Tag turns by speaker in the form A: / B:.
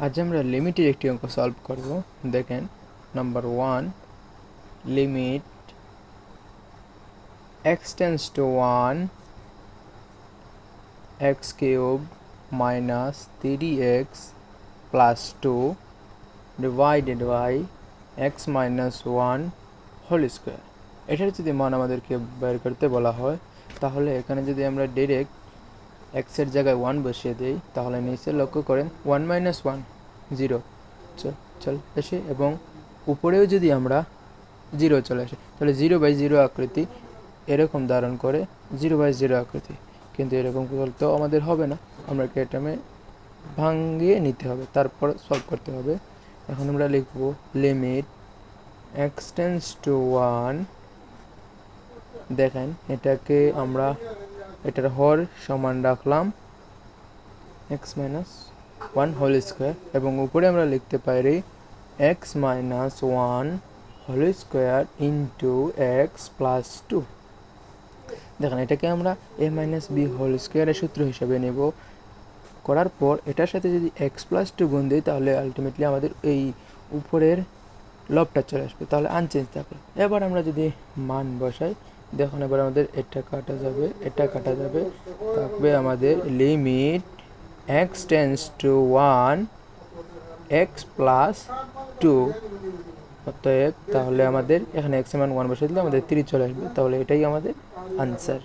A: আজ আমরা লিমিটের একটি অঙ্ক সলভ করব। দেখেন, number 1, limit x tends to 1 x cube minus 3x plus 2 divided by x minus 1 whole square. এটার যদি মান আমাদেরকে বের করতে বলা হয়, তাহলে এখানে যদি আমরা ডিরেক্ট এক্সের জায়গায় 1 বসিয়ে দিই, তাহলে নিচে লক্ষ্য করেন 1 মাইনাস 1 0 চল আসে, এবং উপরেও যদি আমরা 0 চলে আসে, তাহলে 0/0 আকৃতি এরকম ধারণ করে 0/0 আকৃতি। কিন্তু এরকম করতে আমাদের হবে না, আমরা এটা ভাঙিয়ে নিতে হবে, তারপর সলভ করতে হবে। এখন আমরা লিখব লিমিট x টেন্ডস টু 1। দেখেন, এটাকে আমরা এটার হর সমান রাখলাম x মাইনাস 1 হোল স্কোয়ার, এবং উপরে আমরা লিখতে পারি x minus 1 whole square into x plus 2। দেখেন, এটাকে আমরা a মাইনাস b হোল স্কোয়ারের সূত্র হিসাবে নেব। করার পর এটার সাথে যদি x প্লাস 2 গুণ দিই, তাহলে আলটিমেটলি আমাদের এই উপরের লবটা চলে আসবে, তাহলে আনচেঞ্জ থাকবে। এবার আমরা যদি মান বসাই, দেখুন এবার আমাদের এটা কাটা যাবে, থাকবে আমাদের limit x tends to 1 x plus 2। অতএব তাহলে আমাদের এখানে x এর মান 1 বসে দিলে আমাদের 3 চলে আসবে, তাহলে এটাই আমাদের আনসার।